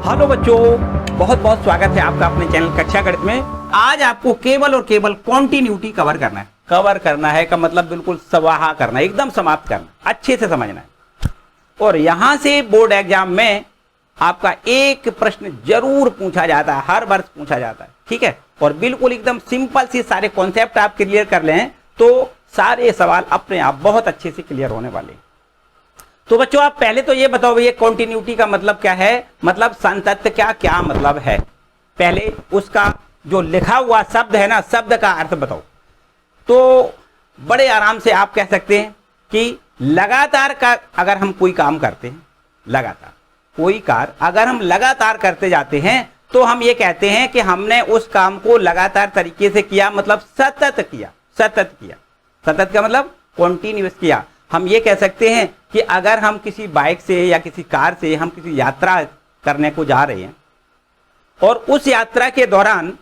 Hello बच्चों, बहुत बहुत स्वागत है आपका अपने चैनल कक्षा गणित में। आज आपको केवल और केवल कॉन्टिन्यूटी कवर करना है। कवर करना है का मतलब बिल्कुल स्वाहा करना है, एकदम समाप्त करना, अच्छे से समझना है। और यहां से बोर्ड एग्जाम में आपका एक प्रश्न जरूर पूछा जाता है, हर वर्ष पूछा जाता है, ठीक है। और बिल्कुल एकदम सिंपल से सारे कॉन्सेप्ट आप क्लियर कर लें तो सारे सवाल अपने आप बहुत अच्छे से क्लियर होने वाले हैं। तो बच्चों आप पहले तो ये बताओ भैया कॉन्टिन्यूटी का मतलब क्या है, मतलब सातत्य का क्या मतलब है। पहले उसका जो लिखा हुआ शब्द है ना, शब्द का अर्थ बताओ। तो बड़े आराम से आप कह सकते हैं कि लगातार का अगर हम कोई काम करते हैं, लगातार कोई कार्य अगर हम लगातार करते जाते हैं तो हम ये कहते हैं कि हमने उस काम को लगातार तरीके से किया, मतलब सतत किया। सतत किया, सतत का मतलब कॉन्टिन्यूअस किया। हम ये कह सकते हैं कि अगर हम किसी बाइक से या किसी कार से हम किसी यात्रा करने को जा रहे हैं और उस यात्रा के दौरान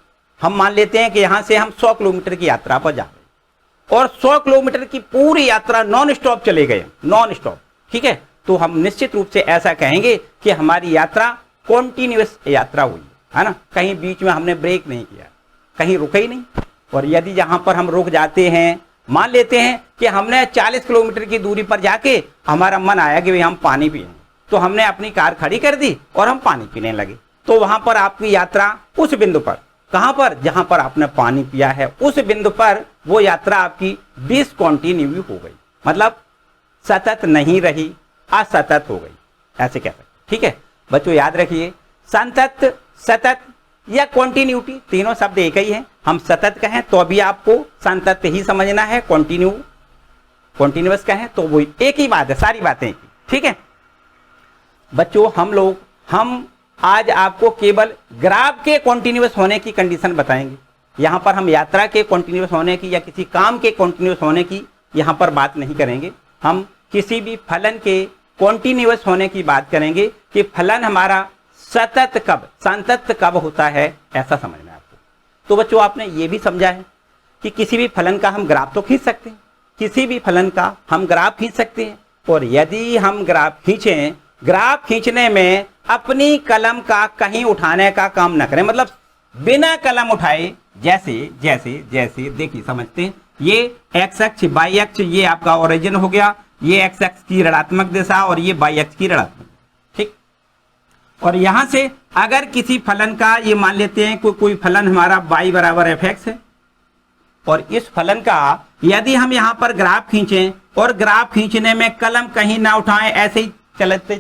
हम मान लेते हैं कि यहां से हम 100 किलोमीटर की यात्रा पर जा रहे हैं और 100 किलोमीटर की पूरी यात्रा नॉन स्टॉप चले गए, नॉन स्टॉप, ठीक है। तो हम निश्चित रूप से ऐसा कहेंगे कि हमारी यात्रा कॉन्टिन्यूअस यात्रा हुई है ना, कहीं बीच में हमने ब्रेक नहीं किया, कहीं रुके ही नहीं। और यदि यहां पर हम रुक जाते हैं, मान लेते हैं कि हमने 40 किलोमीटर की दूरी पर जाके हमारा मन आया कि भाई हम पानी पिएंगे, तो हमने अपनी कार खड़ी कर दी और हम पानी पीने लगे। तो वहां पर आपकी यात्रा उस बिंदु पर, कहां पर, जहां पर आपने पानी पिया है उस बिंदु पर वो यात्रा आपकी डिसकंटिन्यू हो गई, मतलब सतत नहीं रही, असतत हो गई, ऐसे कह सकते, ठीक है। बच्चों याद रखिए, संतत, सतत या कॉन्टिन्यूटी तीनों शब्द एक ही है। हम सतत कहें तो अभी आपको संतत ही समझना है, कॉन्टिन्यूअस कहें तो वो एक ही बात है, सारी बातें, ठीक है। बच्चों हम आज आपको केवल ग्राफ के कॉन्टिन्यूअस होने की कंडीशन बताएंगे। यहां पर हम यात्रा के कॉन्टिन्यूअस होने की या किसी काम के कॉन्टिन्यूअस होने की यहां पर बात नहीं करेंगे। हम किसी भी फलन के कॉन्टिन्यूअस होने की बात करेंगे कि फलन हमारा सतत कब, संतत कब होता है, ऐसा समझना है आपको। तो बच्चों आपने ये भी समझा है कि किसी भी फलन का हम ग्राफ तो खींच सकते हैं, किसी भी फलन का हम ग्राफ खींच सकते हैं। और यदि हम ग्राफ खींचें, ग्राफ खींचने में अपनी कलम का कहीं उठाने का काम न करें, मतलब बिना कलम उठाए, जैसे जैसे जैसे देखिए समझते हैं, ये एक्स अक्ष वाई अक्ष ये आपका ओरिजिन हो गया, ये एक्स अक्ष की ऋणात्मक दिशा और ये वाई अक्ष की ऋणात्मक, ठीक। और यहां से अगर किसी फलन का ये मान लेते हैं कोई फलन हमारा y बराबर एफ एक्स है और इस फलन का यदि हम यहां पर ग्राफ खींचें और ग्राफ खींचने में कलम कहीं ना उठाएं, ऐसे ही चलते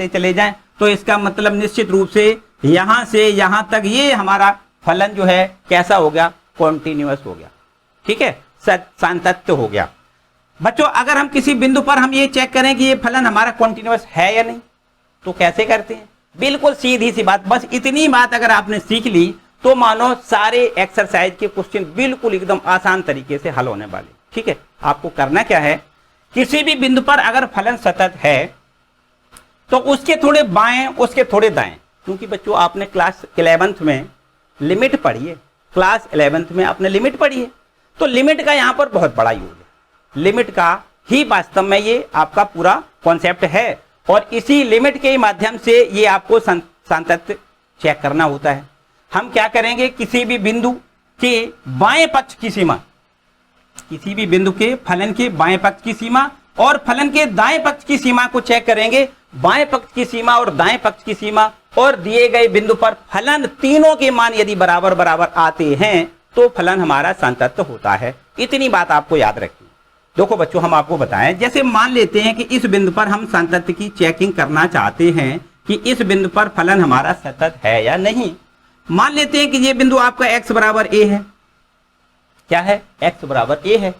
चले जाएं, तो इसका मतलब निश्चित रूप से यहां से यहां तक ये हमारा फलन जो है कैसा हो गया, कॉन्टिन्यूअस हो गया, ठीक है, सातत्य हो गया। बच्चों अगर हम किसी बिंदु पर हम ये चेक करें कि ये फलन हमारा कॉन्टिन्यूअस है या नहीं, तो कैसे करते हैं, बिल्कुल सीधी सी बात, बस इतनी बात अगर आपने सीख ली तो मानो सारे एक्सरसाइज के क्वेश्चन बिल्कुल एकदम आसान तरीके से हल होने वाले, ठीक है। आपको करना क्या है, किसी भी बिंदु पर अगर फलन सतत है तो उसके थोड़े बाएं उसके थोड़े दाएं, क्योंकि बच्चों आपने क्लास 11th में लिमिट पढ़ी है, क्लास 11th में आपने लिमिट पढ़ी है, तो लिमिट का यहां पर बहुत बड़ा यूज है। लिमिट का ही वास्तव में ये आपका पूरा कॉन्सेप्ट है और इसी लिमिट के माध्यम से ये आपको सातत्य चेक करना होता है। हम क्या करेंगे, किसी भी बिंदु के बाएं पक्ष की सीमा, किसी भी बिंदु के फलन के बाएं पक्ष की सीमा और फलन के दाएं पक्ष की सीमा को चेक करेंगे। बाएं पक्ष की सीमा और दाएं पक्ष की सीमा और दिए गए बिंदु पर फलन तीनों के मान यदि बराबर बराबर आते हैं तो फलन हमारा सातत्य होता है। इतनी बात आपको याद रखनी। देखो बच्चों हम आपको बताएं, जैसे मान लेते हैं कि इस बिंदु पर हम सातत्य की चेकिंग करना चाहते हैं कि इस बिंदु पर फलन हमारा सतत है या नहीं। मान लेते हैं कि ये बिंदु आपका x बराबर a है, क्या है, x बराबर a है।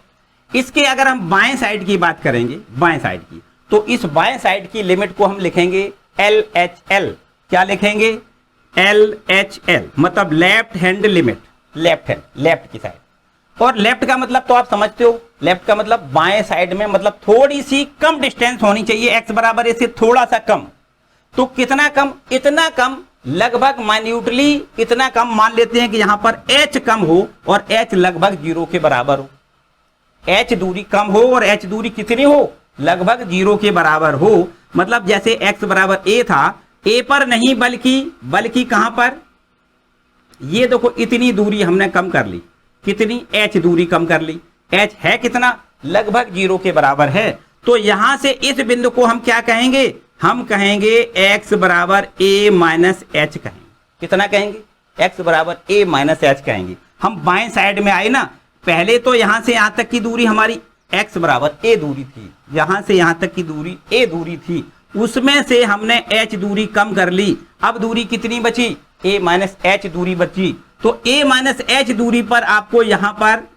इसके अगर हम बाएं साइड की बात करेंगे, बाएं साइड की, तो इस बाएं साइड की लिमिट को हम लिखेंगे LHL। क्या लिखेंगे, LHL, मतलब left hand limit, left hand, left की साइड। और लेफ्ट का मतलब तो आप समझते हो, लेफ्ट का मतलब बाएं साइड में, मतलब थोड़ी सी कम डिस्टेंस होनी चाहिए, x बराबर a से थोड़ा सा कम। तो कितना कम, इतना कम, लगभग माइन्यूटली इतना कम, मान लेते हैं कि यहां पर h कम हो और h लगभग 0 के बराबर हो, h दूरी कम हो और h दूरी कितनी हो, लगभग 0 के बराबर हो। मतलब जैसे x बराबर a था ए पर नहीं बल्कि कहां पर, ये देखो इतनी दूरी हमने कम कर ली, कितनी, h दूरी कम कर ली, h है कितना, लगभग 0 के बराबर है। तो यहां से इस बिंदु को हम क्या कहेंगे, हम कहेंगे x बराबर a माइनस एच कहेंगे। कितना कहेंगे, x बराबर a माइनस एच कहेंगे। हम बाएं साइड में आए ना, पहले तो यहां से यहां तक की दूरी हमारी x बराबर a दूरी थी, यहां से यहां तक की दूरी a दूरी थी, उसमें से हमने h दूरी कम कर ली। अब दूरी कितनी बची, a माइनस एच दूरी बची। तो a माइनस एच दूरी पर आपको यहां पर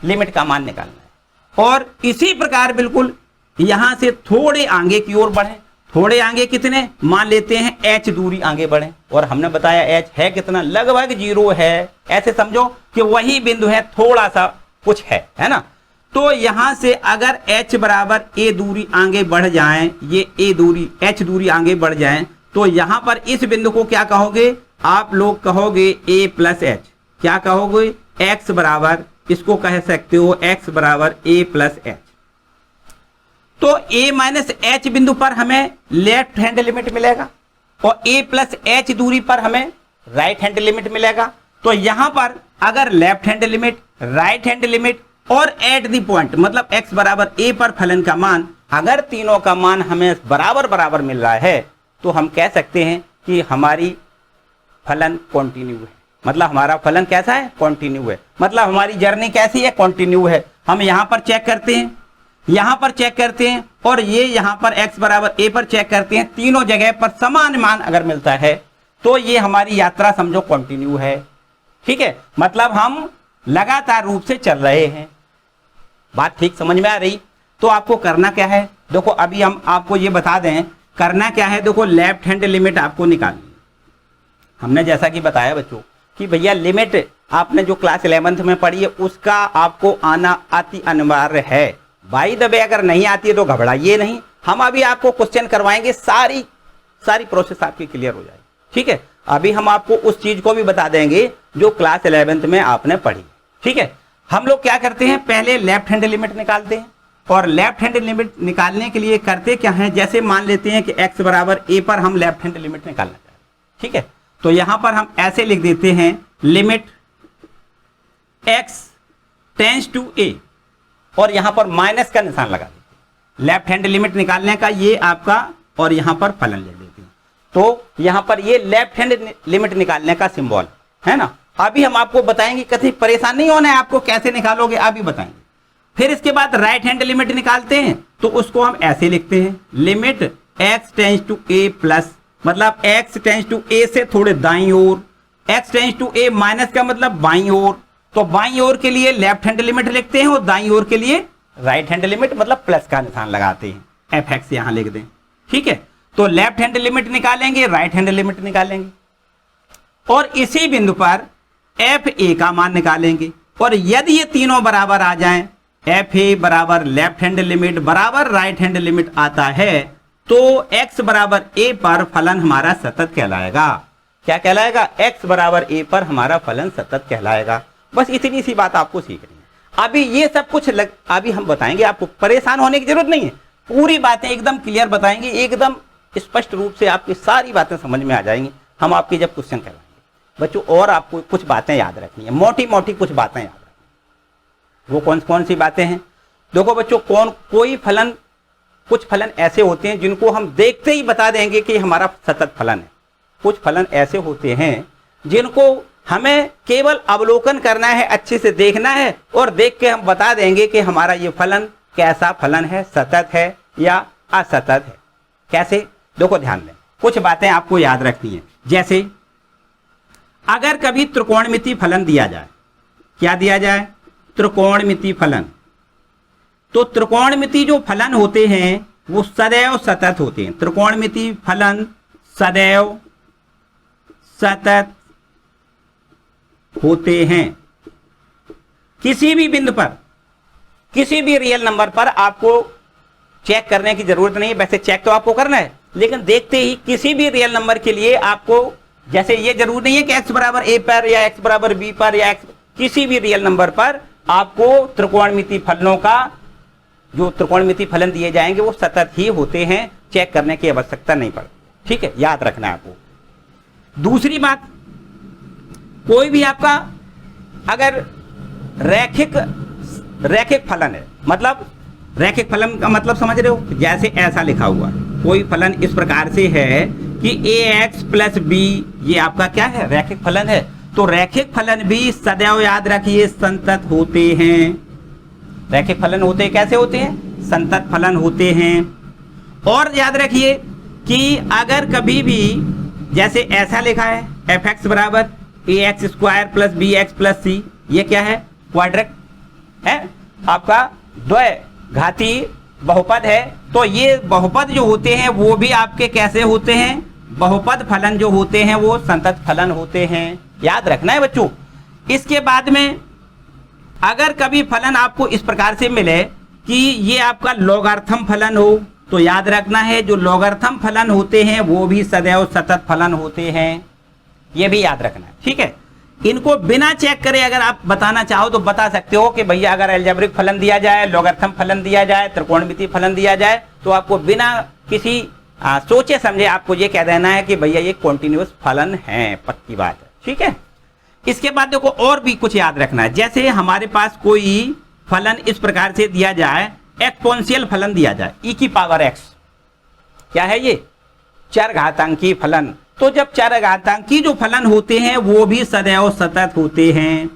लिमिट का मान निकालना है। और इसी प्रकार बिल्कुल यहां से थोड़े आगे की ओर बढ़े, थोड़े आगे कितने, मान लेते हैं h दूरी आगे बढ़े, और हमने बताया h है कितना, लगभग 0 है। ऐसे समझो कि वही बिंदु है, थोड़ा सा कुछ है ना। तो यहां से अगर h बराबर a दूरी आगे बढ़ जाए, ये a दूरी h दूरी आगे बढ़ जाए, तो यहां पर इस बिंदु को क्या कहोगे, आप लोग कहोगे a प्लस एच। क्या कहोगे, x बराबर, इसको कह सकते हो x बराबर a प्लस एच। तो a माइनस एच बिंदु पर हमें लेफ्ट हैंड लिमिट मिलेगा और a प्लस एच दूरी पर हमें राइट हैंड लिमिट मिलेगा। तो यहां पर अगर left hand limit, right hand limit और एट दी पॉइंट, मतलब x बराबर a पर फलन का मान, अगर तीनों का मान हमें बराबर बराबर मिल रहा है, तो हम कह सकते हैं कि हमारी फलन कॉन्टिन्यू है। मतलब हमारा फलन कैसा है, कॉन्टिन्यू है। मतलब हमारी जर्नी कैसी है, कॉन्टिन्यू है। हम यहां पर चेक करते हैं, यहां पर चेक करते हैं, और ये यहां पर x बराबर a पर चेक करते हैं। तीनों जगह पर समान मान अगर मिलता है, तो ये हमारी यात्रा समझो कॉन्टिन्यू है। ठीक है, मतलब हम लगातार रूप से चल रहे हैं। बात ठीक समझ में आ रही। तो आपको करना क्या है, देखो अभी हम आपको ये बता दें करना क्या है। देखो लेफ्ट हैंड लिमिट आपको निकालनी है। हमने जैसा कि बताया बच्चों कि भैया लिमिट आपने जो क्लास 11th में पढ़ी है, उसका आपको आना अति अनिवार्य है। बाय द वे अगर नहीं आती है तो घबराइए नहीं, हम अभी आपको क्वेश्चन करवाएंगे, सारी प्रोसेस आपकी क्लियर हो जाएगी। ठीक है, अभी हम आपको उस चीज को भी बता देंगे जो क्लास 11th में आपने पढ़ी। ठीक है, हम लोग क्या करते हैं, पहले लेफ्ट हैंड लिमिट निकालते हैं, और लेफ्ट हैंड लिमिट निकालने के लिए करते क्या है, जैसे मान लेते हैं कि x बराबर a पर हम लेफ्ट हैंड लिमिट निकालना चाहते हैं। ठीक है, तो यहां पर हम ऐसे लिख देते हैं, limit x tends to a, और यहां पर माइनस का निशान लगा देते हैं। लेफ्ट हैंड लिमिट निकालने का ये आपका, और यहां पर फलन लिख देते हैं। तो यहां पर ये लेफ्ट हैंड लिमिट निकालने का सिंबल है ना। अभी हम आपको बताएंगे, कहीं परेशान नहीं होना है आपको, कैसे निकालोगे अभी बताएंगे। फिर इसके बाद राइट हैंड लिमिट निकालते हैं, तो उसको हम ऐसे लिखते हैं, limit x tends to a plus, मतलब x टेंड्स टू a से थोड़े दाईं ओर, x tends to a minus का मतलब बाईं ओर। तो बाईं ओर के लिए लेफ्ट हैंड लिमिट लिखते हैं और दाईं ओर के लिए राइट हैंड लिमिट, मतलब प्लस का निशान लगाते हैं, fx यहां लिख दें। ठीक है, तो लेफ्ट हैंड लिमिट निकालेंगे, राइट हैंड लिमिट निकालेंगे, और इसी बिंदु पर fa का मान निकालेंगे। और यदि ये तीनों बराबर आ जाएं, fa बराबर लेफ्ट हैंड लिमिट बराबर राइट हैंड लिमिट आता है, तो x बराबर a पर फलन हमारा सतत कहलाएगा। क्या कहलाएगा, x बराबर a पर हमारा फलन सतत कहलाएगा। बस इतनी सी बात आपको सीखनी है। अभी ये सब कुछ अभी हम बताएंगे, आपको परेशान होने की जरूरत नहीं है, पूरी बातें एकदम क्लियर बताएंगे, एकदम स्पष्ट रूप से आपकी सारी बातें समझ में आ जाएंगी हम आपके जब क्वेश्चन करवाएंगे बच्चों। और आपको कुछ बातें याद रखनी है, मोटी मोटी कुछ बातें याद रखनी। वो कौन कौन सी बातें हैं, देखो बच्चों, कुछ फलन ऐसे होते हैं जिनको हम देखते ही बता देंगे कि हमारा सतत फलन है। कुछ फलन ऐसे होते हैं जिनको हमें केवल अवलोकन करना है, अच्छे से देखना है, और देख के हम बता देंगे कि हमारा ये फलन कैसा फलन है, सतत है या असतत है। कैसे, देखो ध्यान दें, कुछ बातें आपको याद रखनी है। जैसे अगर कभी त्रिकोणमिति फलन दिया जाए, क्या दिया जाए, त्रिकोणमिति फलन, तो त्रिकोणमिति जो फलन होते हैं वो सदैव सतत होते हैं। त्रिकोणमिति फलन सदैव सतत होते हैं। किसी भी बिंदु पर, किसी भी रियल नंबर पर आपको चेक करने की जरूरत नहीं है, वैसे चेक तो आपको करना है, लेकिन देखते ही किसी भी रियल नंबर के लिए आपको, जैसे ये जरूर नहीं है कि x बराबर a पर या x बराबर b पर या x, किसी भी रियल नंबर पर आपको त्रिकोणमिति फलनों का, जो त्रिकोणमिति फलन दिए जाएंगे वो सतत ही होते हैं, चेक करने की आवश्यकता नहीं पड़ती। ठीक है, याद रखना है आपको। दूसरी बात, कोई भी आपका अगर रैखिक फलन है, मतलब रैखिक फलन का मतलब समझ रहे हो, जैसे ऐसा लिखा हुआ कोई फलन इस प्रकार से है कि ax प्लस बी, ये आपका क्या है, रैखिक फलन है। तो रैखिक फलन भी सदैव याद रखिए संतत होते हैं। रैखिक फलन होते हैं, कैसे होते हैं, संतत फलन होते हैं। और याद रखिए कि अगर कभी भी जैसे ऐसा लिखा है f(x) बराबर ax² plus bx plus c, ये क्या है, क्वाड्रेट है, आपका द्वैघाती बहुपद है। तो ये बहुपद जो होते हैं वो भी आपके कैसे होते हैं, बहुपद फलन जो होते हैं वो संतत फलन होते हैं, याद रखना है बच्चों। इसके बाद में अगर कभी फलन आपको इस प्रकार से मिले कि ये आपका लॉगरिथम फलन हो, तो याद रखना है जो लॉगरिथम फलन होते हैं वो भी सदैव सतत फलन होते हैं, ये भी याद रखना है, ठीक है। इनको बिना चेक करे अगर आप बताना चाहो तो बता सकते हो कि भैया अगर अलजेब्रिक फलन दिया जाए, लॉगरिथम फलन दिया जाए, त्रिकोणमितीय फलन दिया जाए, तो आपको बिना किसी सोचे समझे आपको ये कह देना है कि भैया ये कॉन्टिन्यूअस फलन है, पक्की बात है, ठीक है। इसके बाद देखो और भी कुछ याद रखना है, जैसे हमारे पास कोई फलन इस प्रकार से दिया जाए, एक्सपोनेंशियल फलन दिया जाए e⁻x, क्या है ये, चरघातांकी फलन। तो जब चरघातांकी जो फलन होते हैं वो भी सदैव सतत होते हैं,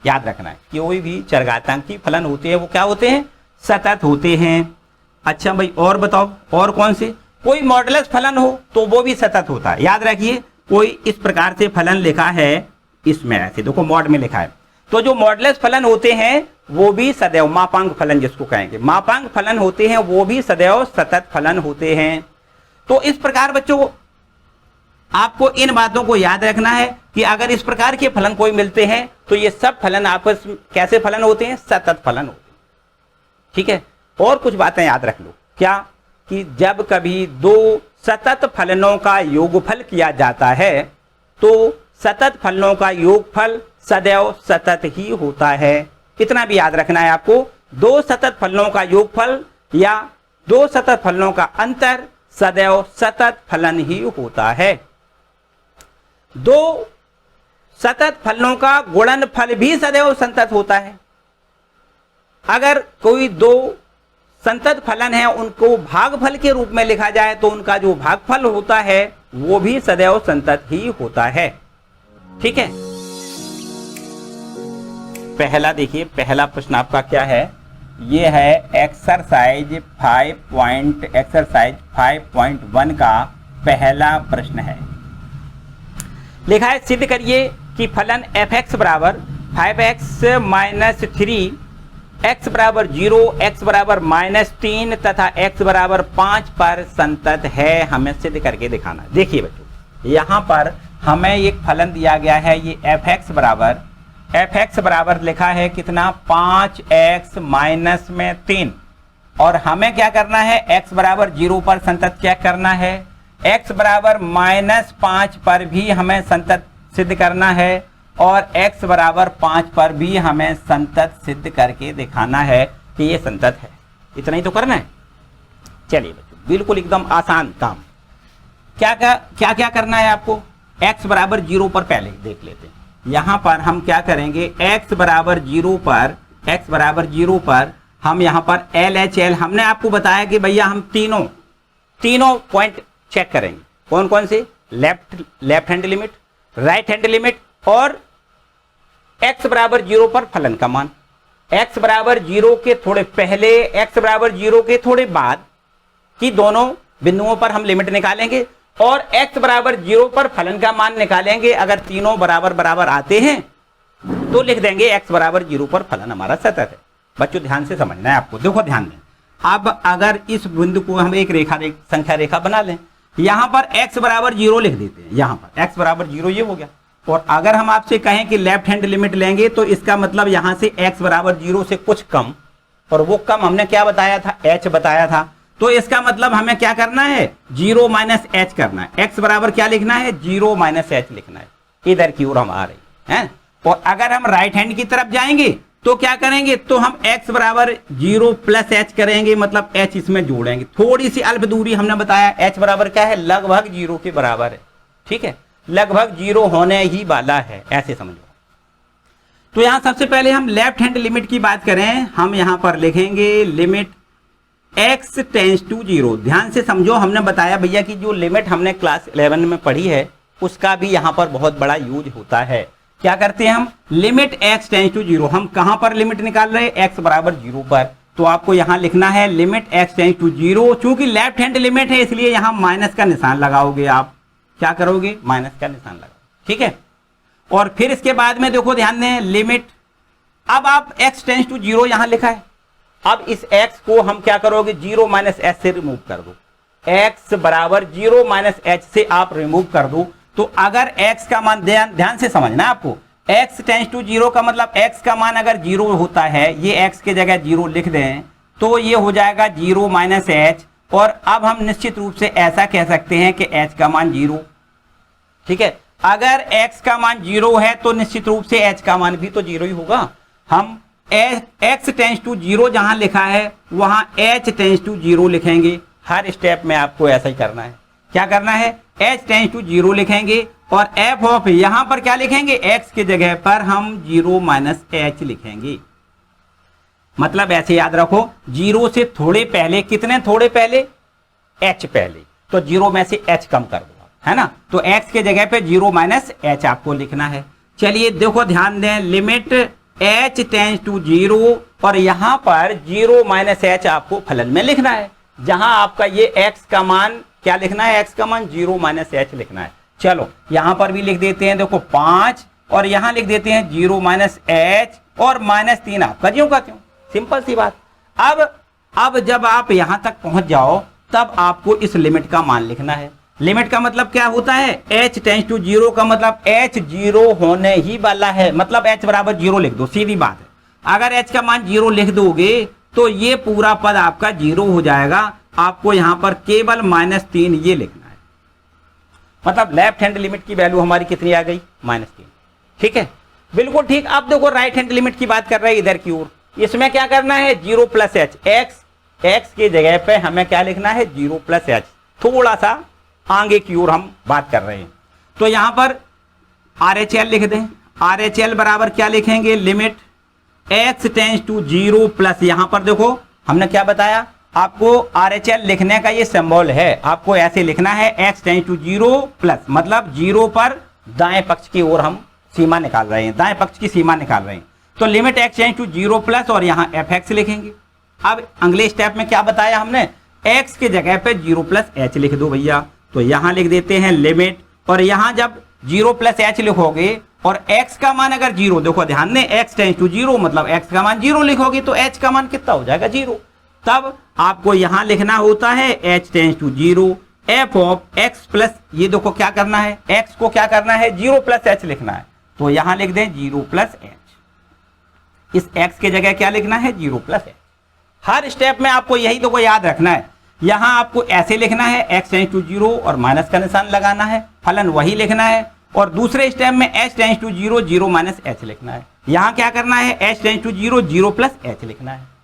याद रखना है कि कोई भी चरघातांकी फलन होते हैं वो क्या होते हैं, सतत होते हैं। अच्छा भाई और बताओ, और कौन से, कोई मॉडुलस फलन हो तो वो भी सतत होता है, याद रखिए। कोई इस प्रकार से फलन लिखा है, इसमें ऐसे देखो मॉड में लिखा है, तो जो मॉडुलस फलन होते हैं वो भी सदैव, मापांक फलन जिसको कहेंगे, मापांक फलन होते हैं वो भी सदैव सतत फलन होते हैं। तो इस प्रकार बच्चों आपको इन बातों को याद रखना है कि अगर इस प्रकार के फलन कोई मिलते हैं तो ये सब फलन आपस में कैसे फलन होते हैं, सतत फलन होते हैं, ठीक है। और कुछ बातें याद रख लो, क्या, कि जब कभी दो सतत फलनों का योगफल किया जाता है तो सतत फलनों का योगफल सदैव सतत ही होता है, इतना भी याद रखना है आपको। दो सतत फलनों का योगफल या दो सतत फलनों का अंतर सदैव सतत फलन ही होता है। दो सतत फलनों का गुणनफल भी सदैव संतत होता है। अगर कोई दो संतत फलन है उनको भागफल के रूप में लिखा जाए तो उनका जो भागफल होता है वो भी सदैव संतत ही होता है, ठीक है। पहला देखिए, पहला प्रश्न आपका क्या है, ये है एक्सरसाइज 5.1 का पहला प्रश्न है। लिखा है सिद्ध करिए कि फलन f(x) बराबर 5x - 3, x बराबर 0, x बराबर -3 तथा x बराबर 5 पर संतत है, हमें सिद्ध करके दिखाना है। देखिए बच्चों यहाँ पर हमें एक फलन दिया गया है, ये f(x) बराबर लिखा है कितना, 5x - 3, और हमें क्या करना है, x बराबर 0 पर संतत चेक करना है, x बराबर -5 पर भी हमें संतत सिद्ध करना है, और x बराबर 5 पर भी हमें संतत सिद्ध करके दिखाना है कि ये संतत है। इतना ही तो करना है। चलिए बच्चों बिल्कुल एकदम आसान काम। क्या क्या करना है आपको, x बराबर 0 पर पहले देख लेते हैं। यहाँ पर हम क्या करेंगे, x बराबर 0 पर हम यहाँ पर LHL, हमने आपको बताया कि भैया हम तीनों पॉइंट चेक करेंगे। कौन कौन से, left hand limit, right hand limit और x बराबर 0 पर फलन का मान। x बराबर 0 के थोड़े पहले, x बराबर 0 के थोड़े बाद की दोनों बिंदुओं पर हम लिमिट निकालेंगे और x बराबर 0 पर फलन का मान निकालेंगे। अगर तीनों बराबर बराबर आते हैं तो लिख देंगे x बराबर 0 पर फलन हमारा सतत है। बच्चों ध्यान से समझना है आपको, देखो ध्यान दें। अब अगर इस बिंदु को हम एक संख्या रेखा बना लें, यहां पर x बराबर 0 लिख देते हैं, यहां पर x बराबर 0 ये हो गया। और अगर हम आपसे कहें कि लेफ्ट हैंड लिमिट लेंगे तो इसका मतलब यहां से x बराबर 0 से कुछ कम, और वो कम हमने क्या बताया था, h बताया था। तो इसका मतलब हमें क्या करना है, 0 - h करना है। x बराबर क्या लिखना है, 0 - h लिखना है। इधर की ओर हम आ रहे हैं। और अगर हम राइट हैंड की तरफ जाएंगे तो क्या करेंगे, तो हम x बराबर 0 प्लस h करेंगे, मतलब h इसमें जोड़ेंगे। थोड़ी सी अल्प दूरी हमने बताया, h बराबर क्या है, लगभग 0 के बराबर है। ठीक है, लगभग 0 होने ही वाला है, ऐसे समझो। तो यहां सबसे पहले हम लेफ्ट हैंड लिमिट की बात करें, हम यहां पर लिखेंगे लिमिट x टेंस टू 0। ध्यान से समझो, हमने बताया भैया कि जो लिमिट हमने क्लास 11 में पढ़ी है उसका भी यहां पर बहुत बड़ा यूज होता है। क्या करते हैं हम, लिमिट x टेंस टू 0। हम कहां पर लिमिट निकाल रहे हैं, x बराबर 0 पर। तो आपको यहां लिखना है लिमिट x टेंस टू 0। चूंकि लेफ्ट हैंड लिमिट है इसलिए यहां माइनस का निशान लगाओगे, आप क्या करोगे, माइनस का निशान लगाओ। ठीक है, और फिर इसके बाद में देखो ध्यान दें, लिमिट, अब आप x टेंस टू 0 यहां लिखा है, अब इस x को हम क्या करोगे, 0 माइनस h से रिमूव कर दो। x बराबर 0 माइनस h से आप रिमूव कर दो। तो अगर x का मान, ध्यान से समझना आपको, x टेंस टू 0 का मतलब x का मान अगर 0 होता है, ये x के जगह 0 लिख दें तो ये हो जाएगा 0 माइनस h। और अब हम निश्चित रूप से ऐसा कह सकते हैं कि h का मान 0। ठीक है, अगर x का मान 0 है तो निश्चित रूप से h का मान भी तो 0 ही होगा। हम x टेंस टू 0 जहां लिखा है वहां h टेंस टू 0 लिखेंगे। हर स्टेप में आपको ऐसा ही करना है। क्या करना है, h टेंस टू 0 लिखेंगे और f ऑफ यहां पर क्या लिखेंगे, x के जगह पर हम 0 माइनस h लिखेंगे। मतलब ऐसे याद रखो, 0 से थोड़े पहले, कितने थोड़े पहले, h पहले, तो 0 में से h कम कर दो, है ना। तो x के जगह पे 0 माइनस h आपको लिखना है। चलिए देखो ध्यान दें, लिमिट h टेंस टू 0 और यहां पर 0 माइनस h आपको फलन में लिखना है, जहां आपका ये x का मान क्या लिखना है, x का मान 0 माइनस h लिखना है। चलो यहां पर भी लिख देते हैं, देखो 5 और यहां लिख देते हैं 0 माइनस h और माइनस 3 आपका ज्यों का त्यों, सिंपल सी बात। अब जब आप यहां तक पहुंच जाओ तब आपको इस लिमिट का मान लिखना है। लिमिट का मतलब क्या होता है, h टेंस टू 0 का मतलब h 0 होने ही वाला है, मतलब h बराबर 0 लिख दो, सीधी बात है। अगर h का मान 0 लिख दोगे तो ये पूरा पद आपका 0 हो जाएगा। आपको यहां पर केवल -3 ये लिखना है, मतलब लेफ्ट हैंड लिमिट की वैल्यू हमारी कितनी आ गई, -3। ठीक है, बिल्कुल ठीक। अब देखो राइट हैंड लिमिट की बात कर रहे हैं इधर की ओर, इसमें क्या करना है, 0 प्लस h, x के जगह पे हमें क्या लिखना है, 0 प्लस h। थोड़ा सा आगे की ओर हम बात कर रहे हैं, तो यहां पर RHL लिख दें। RHL बराबर क्या लिखेंगे, limit x tends to 0 plus, यहां पर देखो हमने क्या बताया आपको, RHL लिखने का ये सिंबल है, आपको ऐसे लिखना है x टेंस टू 0 प्लस, मतलब 0 पर दाएं पक्ष की ओर हम सीमा निकाल रहे हैं, दाएं पक्ष की सीमा निकाल रहे हैं। तो limit x tends to 0 plus और यहाँ fx लिखेंगे। अब अगले स्टेप में क्या बताया हमने, x के जगह पे 0 प्लस h लिख दो भैया। तो यहां लिख देते हैं लिमिट, और यहां जब 0 प्लस h लिखोगे और x का मान अगर 0, देखो ध्यान दें, x टेंस टू 0 मतलब x का मान 0 लिखोगे तो h का मान कितना हो जाएगा, 0। तब आपको यहां लिखना होता है h tends to 0 f of x plus, ये देखो क्या करना है, x को क्या करना है, 0 प्लस h लिखना है। तो यहां लिख दें 0 प्लस h, इस x के जगह क्या लिखना है, 0 प्लस h। हर स्टेप में आपको यही देखो याद रखना है, यहां आपको ऐसे लिखना है x टेंस टू 0 और माइनस का निशान लगाना है, फलन वही लिखना है। और दूसरे स्टेप में h tends to 0 0 minus h लिखना है। यहां क्या करना है, h tends to 0 0 plus h लिखना है।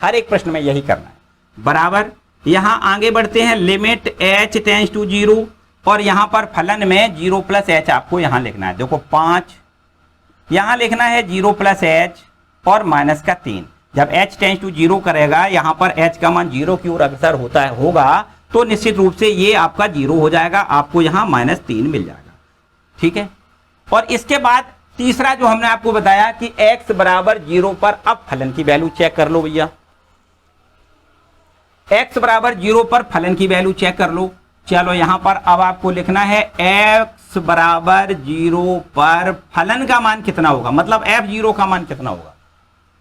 हर एक प्रश्न में यही करना है बराबर। यहां आगे बढ़ते हैं, लिमिट h टेंस टू 0 और यहां पर फलन में 0 प्लस h आपको यहां लिखना है। देखो 5, यहां लिखना है 0 प्लस h और माइनस का 3। जब h टेंस टू 0 करेगा, यहां पर h का मान 0 की ओर अग्रसर होगा तो निश्चित रूप से ये आपका 0 हो जाएगा, आपको यहां -3 मिल जाएगा। ठीक है, और इसके बाद तीसरा जो हमने आपको बताया कि x बराबर 0 पर, अब फलन की वैल्यू चेक कर लो भैया, x बराबर 0 पर फलन की वैल्यू चेक कर लो। चलो यहां पर अब आपको लिखना है x बराबर 0 पर फलन का मान कितना होगा, मतलब f0 का मान कितना होगा,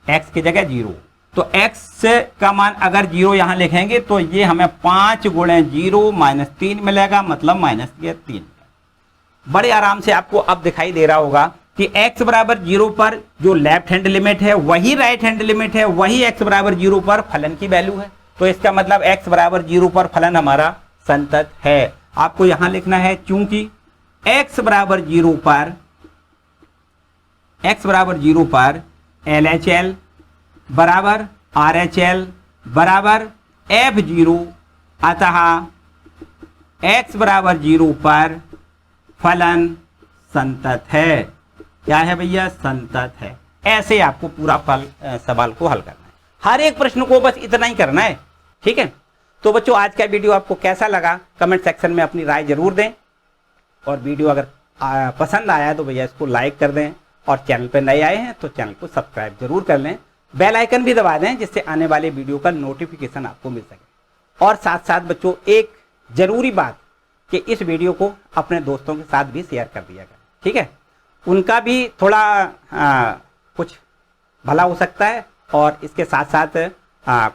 x की जगह 0। तो x का मान अगर 0 यहां लिखेंगे तो ये हमें 5 गुणे 0 -3 मिलेगा, मतलब -3। बड़े आराम से आपको अब दिखाई दे रहा होगा कि x बराबर 0 पर जो लेफ्ट हैंड लिमिट है वही राइट हैंड लिमिट है, वही x बराबर 0 पर फलन की वैल्यू है। तो इसका मतलब x बराबर 0 पर फलन हमारा संतत है। आपको यहां लिखना है, चूंकि x बराबर 0 पर LHL बराबर RHL बराबर F0, अतः x बराबर 0 पर फलन संतत है। क्या है भैया? संतत है। ऐसे आपको पूरा सवाल को हल करना है। हर एक प्रश्न को बस इतना ही करना है, ठीक है। तो बच्चों आज का वीडियो आपको कैसा लगा कमेंट सेक्शन में अपनी राय जरूर दें, और वीडियो अगर पसंद आया तो भैया इसको लाइक कर दें, और चैनल पर नए आए हैं तो चैनल को सब्सक्राइब जरूर कर लें, बेल आइकन भी दबा दें जिससे आने वाले वीडियो का नोटिफिकेशन आपको मिल सके। और साथ साथ बच्चों एक जरूरी बात कि इस वीडियो को अपने दोस्तों के साथ भी शेयर कर दिया करें, ठीक है। उनका भी थोड़ा कुछ भला हो सकता है, और इसके साथ साथ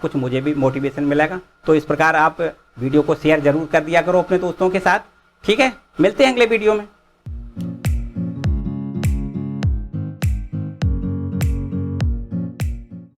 कुछ मुझे भी मोटिवेशन मिलेगा। तो इस प्रकार आप वीडियो को शेयर जरूर कर दिया करो अपने दोस्तों के साथ, ठीक है। मिलते हैं अगले वीडियो में।